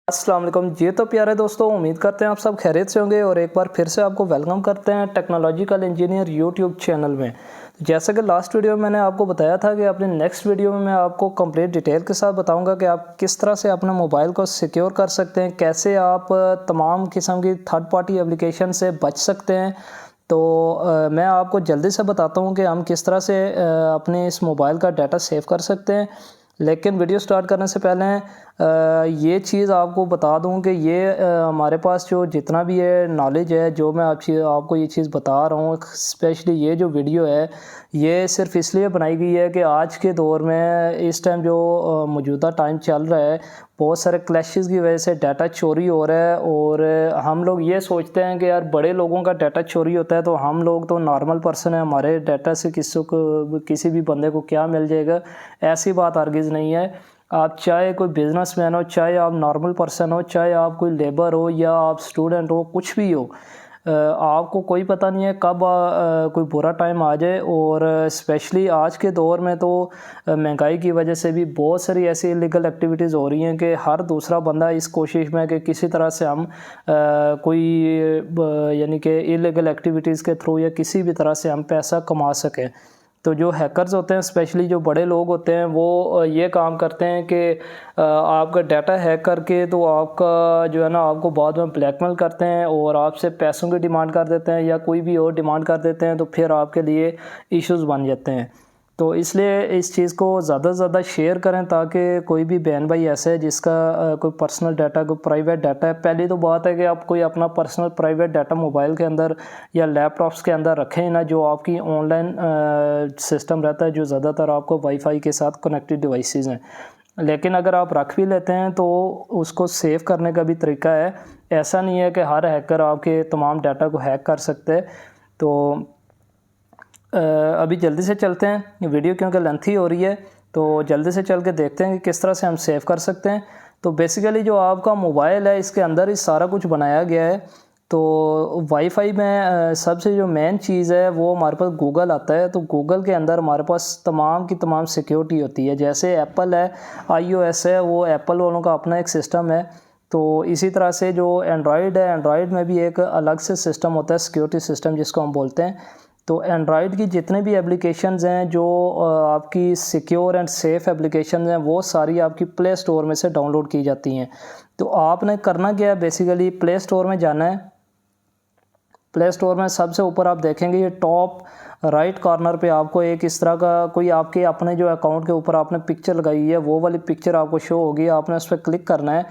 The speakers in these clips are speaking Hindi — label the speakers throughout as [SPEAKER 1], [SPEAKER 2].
[SPEAKER 1] अस्सलाम वालेकुम जी। तो प्यारे दोस्तों, उम्मीद करते हैं आप सब खैरियत से होंगे और एक बार फिर से आपको वेलकम करते हैं टेक्नोलॉजिकल इंजीनियर यूट्यूब चैनल में। जैसा कि लास्ट वीडियो में मैंने आपको बताया था कि अपने नेक्स्ट वीडियो में मैं आपको कंप्लीट डिटेल के साथ बताऊंगा कि आप किस तरह से अपने मोबाइल को सिक्योर कर सकते हैं, कैसे आप तमाम किस्म की थर्ड पार्टी एप्लीकेशन से बच सकते हैं। तो मैं आपको जल्दी से बताता हूँ कि हम किस तरह से अपने इस मोबाइल का डाटा सेव कर सकते हैं। लेकिन वीडियो स्टार्ट करने से पहले ये चीज़ आपको बता दूं कि ये हमारे पास जो जितना भी है नॉलेज है, जो मैं आपको ये चीज़ बता रहा हूँ, स्पेशली ये जो वीडियो है ये सिर्फ इसलिए बनाई गई है कि आज के दौर में इस टाइम जो मौजूदा टाइम चल रहा है, बहुत सारे क्लैशेस की वजह से डाटा चोरी हो रहा है। और हम लोग ये सोचते हैं कि यार बड़े लोगों का डाटा चोरी होता है तो हम लोग तो नॉर्मल पर्सन है, हमारे डाटा से किसी भी बंदे को क्या मिल जाएगा। ऐसी बात हरगिज़ नहीं है। आप चाहे कोई बिजनेसमैन हो, चाहे आप नॉर्मल पर्सन हो, चाहे आप कोई लेबर हो या आप स्टूडेंट हो, कुछ भी हो, आपको कोई पता नहीं है कब कोई बुरा टाइम आ जाए। और स्पेशली आज के दौर में तो महंगाई की वजह से भी बहुत सारी ऐसी इलीगल एक्टिविटीज़ हो रही हैं कि हर दूसरा बंदा इस कोशिश में कि किसी तरह से हम कोई यानी कि इलीगल एक्टिविटीज़ के थ्रू या किसी भी तरह से हम पैसा कमा सकें। तो जो हैकर्स होते हैं, स्पेशली जो बड़े लोग होते हैं, वो ये काम करते हैं कि आपका डाटा हैक करके तो आपका जो है ना, आपको बाद में ब्लैकमेल करते हैं और आपसे पैसों की डिमांड कर देते हैं या कोई भी और डिमांड कर देते हैं, तो फिर आपके लिए इश्यूज़ बन जाते हैं। तो इसलिए इस चीज़ को ज़्यादा से ज़्यादा शेयर करें ताकि कोई भी बहन भाई ऐसा है जिसका कोई पर्सनल डाटा, कोई प्राइवेट डाटा है। पहली तो बात है कि आप कोई अपना पर्सनल प्राइवेट डाटा मोबाइल के अंदर या लैपटॉप्स के अंदर रखें ना, जो आपकी ऑनलाइन सिस्टम रहता है, जो ज़्यादातर आपको वाईफाई के साथ कनेक्टेड डिवाइसेस हैं। लेकिन अगर आप रख भी लेते हैं तो उसको सेव करने का भी तरीका है। ऐसा नहीं है कि हर हैकर आपके तमाम डाटा को हैक कर सकते हैं। तो अभी जल्दी से चलते हैं, वीडियो क्योंकि लेंथी हो रही है, तो जल्दी से चल के देखते हैं कि किस तरह से हम सेव कर सकते हैं। तो बेसिकली जो आपका मोबाइल है, इसके अंदर ही सारा कुछ बनाया गया है। तो वाईफाई में सबसे जो मेन चीज़ है वो हमारे पास गूगल आता है। तो गूगल के अंदर हमारे पास तमाम की तमाम सिक्योरिटी होती है। जैसे एप्पल है, iOS है, वो एप्पल वालों का अपना एक सिस्टम है। तो इसी तरह से जो एंड्रॉयड है, एंड्रॉयड में भी एक अलग से सिस्टम होता है, सिक्योरिटी सिस्टम जिसको हम बोलते हैं। तो एंड्रॉयड की जितने भी एप्लीकेशंस हैं जो आपकी सिक्योर एंड सेफ़ एप्लीकेशंस हैं, वो सारी आपकी प्ले स्टोर में से डाउनलोड की जाती हैं। तो आपने करना क्या है, बेसिकली प्ले स्टोर में जाना है। प्ले स्टोर में सबसे ऊपर आप देखेंगे ये टॉप राइट कॉर्नर पे आपको एक इस तरह का कोई आपके अपने जो अकाउंट के ऊपर आपने पिक्चर लगाई है, वो वाली पिक्चर आपको शो होगी। आपने उस पर क्लिक करना है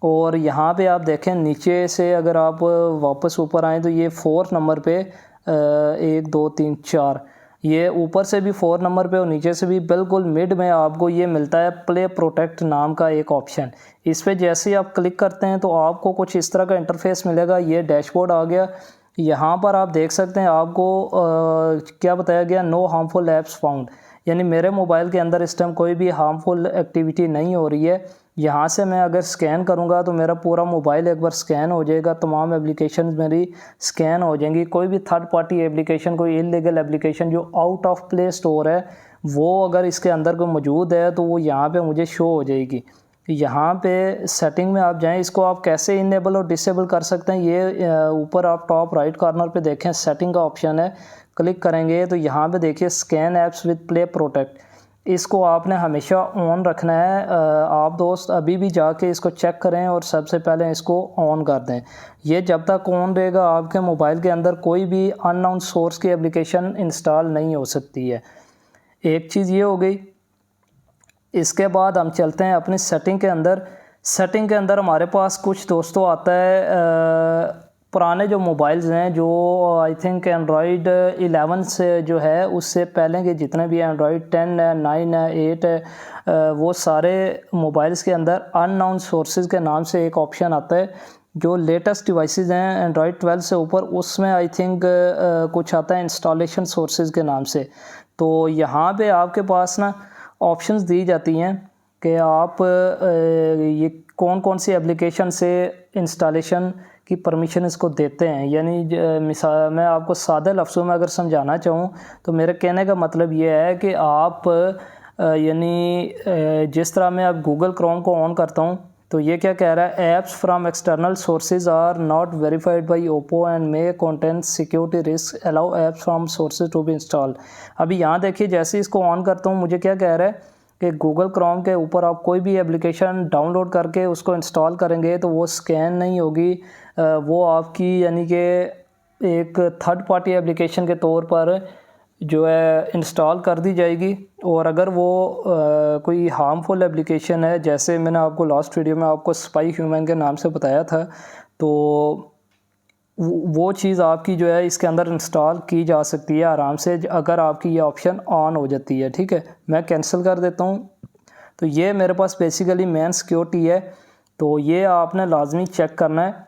[SPEAKER 1] और यहाँ पे आप देखें नीचे से अगर आप वापस ऊपर आएँ तो ये 4 नंबर पे 1 2 3 4, ये ऊपर से भी 4 नंबर पे और नीचे से भी बिल्कुल मिड में आपको ये मिलता है प्ले प्रोटेक्ट नाम का एक ऑप्शन। इस पे जैसे ही आप क्लिक करते हैं तो आपको कुछ इस तरह का इंटरफेस मिलेगा। ये डैशबोर्ड आ गया। यहाँ पर आप देख सकते हैं आपको क्या बताया गया, नो हार्मफुल ऐप्स फाउंड, यानी मेरे मोबाइल के अंदर इस टाइम कोई भी हार्मफुल एक्टिविटी नहीं हो रही है। यहाँ से मैं अगर स्कैन करूँगा तो मेरा पूरा मोबाइल एक बार स्कैन हो जाएगा, तमाम एप्लीकेशन मेरी स्कैन हो जाएंगी। कोई भी थर्ड पार्टी एप्लीकेशन, कोई इलीगल एप्लीकेशन जो आउट ऑफ प्ले स्टोर है, वो अगर इसके अंदर कोई मौजूद है तो वो यहाँ पे मुझे शो हो जाएगी। यहाँ पे सेटिंग में आप जाएं, इसको आप कैसे इनेबल और डिसेबल कर सकते हैं, ये ऊपर आप टॉप राइट कॉर्नर पे देखें सेटिंग का ऑप्शन है। क्लिक करेंगे तो यहाँ पे देखिए scan apps with play protect, इसको आपने हमेशा ऑन रखना है। आप दोस्त अभी भी जाके इसको चेक करें और सबसे पहले इसको ऑन कर दें। ये जब तक ऑन रहेगा आपके मोबाइल के अंदर कोई भी अननोन सोर्स की एप्लीकेशन इंस्टॉल नहीं हो सकती है। एक चीज़ ये हो गई। इसके बाद हम चलते हैं अपनी सेटिंग के अंदर। सेटिंग के अंदर हमारे पास कुछ दोस्तों आता है पुराने जो मोबाइल्स हैं, जो आई थिंक एंड्रॉयड 11 से जो है, उससे पहले के जितने भी एंड्रॉयड 10 है, 9 है, 8 है, वो सारे मोबाइल्स के अंदर अननोन सोर्सेज के नाम से एक ऑप्शन आता है। जो लेटेस्ट डिवाइसेस हैं एंड्रॉयड 12 से ऊपर, उसमें आई थिंक कुछ आता है इंस्टॉलेशन सोर्सेज के नाम से। तो यहाँ पे आपके पास ना ऑप्शंस दी जाती हैं कि आप ये कौन कौन सी एप्लीकेशन से इंस्टॉलेशन की परमिशन इसको देते हैं। यानी मिसाल मैं आपको सादे लफ्ज़ों में अगर समझाना चाहूँ तो मेरे कहने का मतलब ये है कि आप यानी जिस तरह मैं अब गूगल क्रोम को ऑन करता हूँ तो ये क्या कह रहा है, apps from external sources are not verified by Oppo and may contain security risk, allow apps from sources to be install. अभी यहाँ देखिए, जैसे इसको ऑन करता हूँ मुझे क्या कह रहा है कि गूगल क्रोम के ऊपर आप कोई भी एप्लीकेशन डाउनलोड करके उसको इंस्टॉल करेंगे तो वो स्कैन नहीं होगी, वो आपकी यानी कि एक थर्ड पार्टी एप्लीकेशन के तौर पर जो है इंस्टॉल कर दी जाएगी। और अगर वो कोई हार्मफुल एप्लीकेशन है, जैसे मैंने आपको लास्ट वीडियो में आपको स्पाई ह्यूमन के नाम से बताया था, तो वो चीज़ आपकी जो है इसके अंदर इंस्टॉल की जा सकती है आराम से, अगर आपकी ये ऑप्शन ऑन हो जाती है। ठीक है, मैं कैंसिल कर देता हूँ। तो ये मेरे पास बेसिकली मेन सिक्योरिटी है, तो ये आपने लाजमी चेक करना है।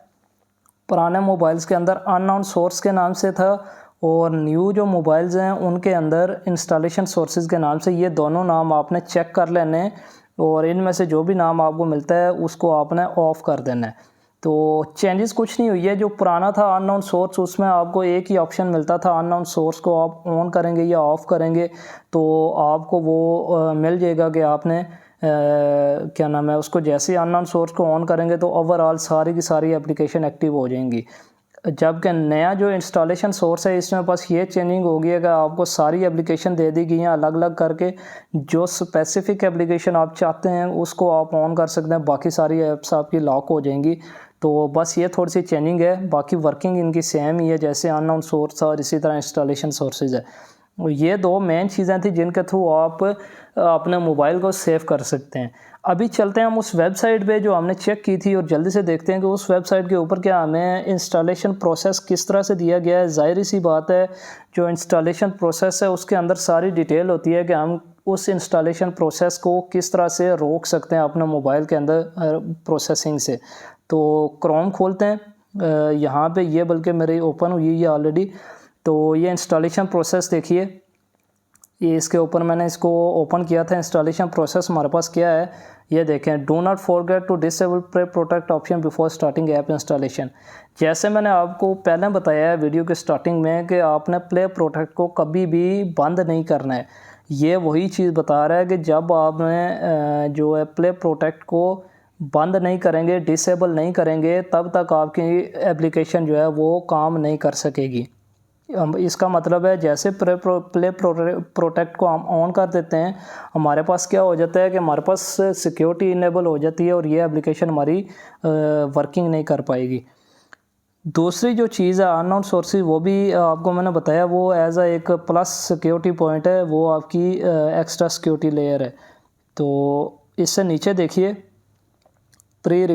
[SPEAKER 1] पुराने मोबाइल्स के अंदर अननोन सोर्स के नाम से था, और न्यू जो मोबाइल्स हैं उनके अंदर इंस्टॉलेशन सोर्सेज के नाम से, ये दोनों नाम आपने चेक कर लेने हैं, और इनमें से जो भी नाम आपको मिलता है उसको आपने ऑफ़ कर देना है। तो चेंजेस कुछ नहीं हुई है। जो पुराना था अननोन सोर्स, उसमें आपको एक ही ऑप्शन मिलता था, अननोन सोर्स को आप ऑन करेंगे या ऑफ़ करेंगे तो आपको वो मिल जाएगा कि आपने क्या नाम है, उसको जैसे ही अननोन सोर्स को ऑन करेंगे तो ओवरऑल सारी की सारी एप्लीकेशन एक्टिव हो जाएंगी। जबकि नया जो इंस्टॉलेशन सोर्स है इसमें बस ये चेंजिंग होगी है कि आपको सारी एप्लीकेशन दे दी गई हैं अलग अलग करके, जो स्पेसिफिक एप्लीकेशन आप चाहते हैं उसको आप ऑन कर सकते हैं, बाकी सारी ऐप्स आपकी लॉक हो जाएंगी। तो बस ये थोड़ी सी चेंजिंग है, बाकी वर्किंग इनकी सेम ही है जैसे अननोन सोर्स और इसी तरह इंस्टॉलेशन सोर्सेज है। ये दो मेन चीज़ें थी जिनके थ्रू आप अपने मोबाइल को सेव कर सकते हैं। अभी चलते हैं हम उस वेबसाइट पे जो हमने चेक की थी, और जल्दी से देखते हैं कि उस वेबसाइट के ऊपर क्या हमें इंस्टॉलेशन प्रोसेस किस तरह से दिया गया है। ज़ाहिर सी बात है, जो इंस्टॉलेशन प्रोसेस है उसके अंदर सारी डिटेल होती है कि हम उस इंस्टॉलेशन प्रोसेस को किस तरह से रोक सकते हैं अपने मोबाइल के अंदर प्रोसेसिंग से। तो क्रोम खोलते हैं, यहाँ पे ये बल्कि मेरी ओपन हुई है ऑलरेडी। तो ये इंस्टॉलेशन प्रोसेस देखिए, ये इसके ऊपर मैंने इसको ओपन किया था। इंस्टॉलेशन प्रोसेस हमारे पास क्या है ये देखें, do not forget to disable play protect option before starting app installation. जैसे मैंने आपको पहले बताया है वीडियो के स्टार्टिंग में कि आपने प्ले प्रोटेक्ट को कभी भी बंद नहीं करना है। ये वही चीज़ बता रहा है कि जब आपने जो है प्ले प्रोटेक्ट को बंद नहीं करेंगे, डिसेबल नहीं करेंगे, तब तक आपकी एप्लीकेशन जो है वो काम नहीं कर सकेगी। इसका मतलब है जैसे प्ले प्रोटेक्ट को हम ऑन कर देते हैं, हमारे पास क्या हो जाता है कि हमारे पास सिक्योरिटी इनेबल हो जाती है और ये एप्लीकेशन हमारी वर्किंग नहीं कर पाएगी। दूसरी जो चीज़ है अननोन सोर्सेज, वो भी आपको मैंने बताया, वो एज एक प्लस सिक्योरिटी पॉइंट है, वो आपकी एक्स्ट्रा सिक्योरिटी लेयर है। तो इससे नीचे देखिए प्री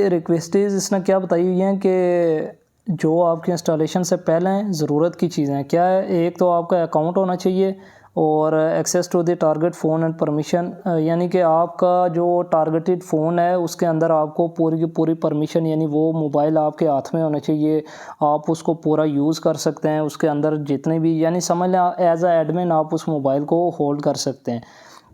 [SPEAKER 1] रिक्वेस्टीज इसने क्या बताई हुई हैं कि जो आपके इंस्टॉलेशन से पहले ज़रूरत की चीज़ें क्या है। एक तो आपका अकाउंट होना चाहिए और access to the target phone and permission, यानी कि आपका जो टारगेटेड फ़ोन है उसके अंदर आपको पूरी की पूरी परमिशन, यानी वो मोबाइल आपके हाथ में होना चाहिए, आप उसको पूरा यूज़ कर सकते हैं। उसके अंदर जितने भी, यानी समझ लें एज आ एडमिन आप उस मोबाइल को होल्ड कर सकते हैं।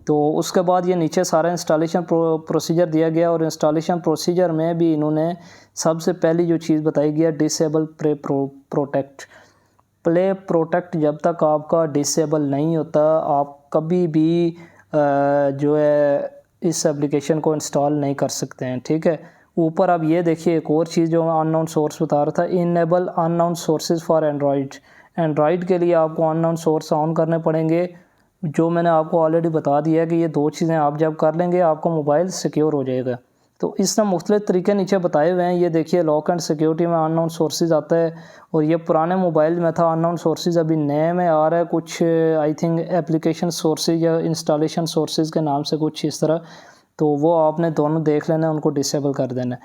[SPEAKER 1] तो उसके बाद ये नीचे सारा इंस्टॉलेशन प्रोसीजर दिया गया, और इंस्टॉलेशन प्रोसीजर में भी इन्होंने सबसे पहली जो चीज़ बताई गई है डिसेबल प्ले प्रोटेक्ट जब तक आपका डिसेबल नहीं होता आप कभी भी जो है इस एप्लीकेशन को इंस्टॉल नहीं कर सकते हैं। ठीक है, ऊपर अब ये देखिए एक और चीज़ जो मैं अननोन सोर्स बता रहा था, enable unknown sources for Android के लिए आपको अननोन सोर्स ऑन करने पड़ेंगे, जो मैंने आपको ऑलरेडी बता दिया है कि ये दो चीज़ें आप जब कर लेंगे आपका मोबाइल सिक्योर हो जाएगा। तो इसने मुख्तलिफ तरीके नीचे बताए हुए हैं, ये देखिए लॉक एंड सिक्योरिटी में अननोन सोर्सेज आता है, और ये पुराने मोबाइल में था अननोन सोर्सेज, अभी नए में आ रहा है कुछ आई थिंक एप्लीकेशन सोर्सेज या इंस्टॉलेशन सोर्सेज के नाम से कुछ इस तरह। तो वो आपने दोनों देख लेना है, उनको डिसेबल कर देना है।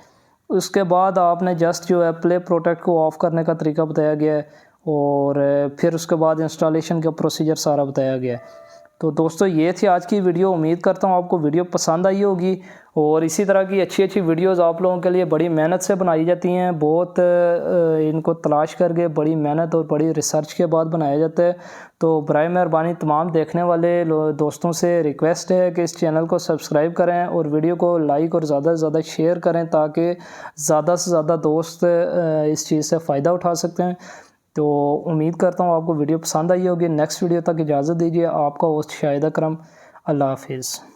[SPEAKER 1] उसके बाद आपने जस्ट जो है प्ले प्रोटेक्ट को ऑफ़ करने का तरीका बताया गया है, और फिर उसके बाद इंस्टॉलेशन का प्रोसीजर सारा बताया गया है। तो दोस्तों ये थी आज की वीडियो, उम्मीद करता हूँ आपको वीडियो पसंद आई होगी, और इसी तरह की अच्छी अच्छी वीडियोज़ आप लोगों के लिए बड़ी मेहनत से बनाई जाती हैं, बहुत इनको तलाश करके बड़ी मेहनत और बड़ी रिसर्च के बाद बनाया जाता है। तो बराए मेहरबानी तमाम देखने वाले दोस्तों से रिक्वेस्ट है कि इस चैनल को सब्सक्राइब करें और वीडियो को लाइक और ज़्यादा से ज़्यादा शेयर करें, ताकि ज़्यादा से ज़्यादा दोस्त इस चीज़ से फ़ायदा उठा सकते हैं। तो उम्मीद करता हूँ आपको वीडियो पसंद आई होगी। नेक्स्ट वीडियो तक इजाज़त दीजिए, आपका होस्ट शाहिद अकरम। अल्लाह हाफिज़।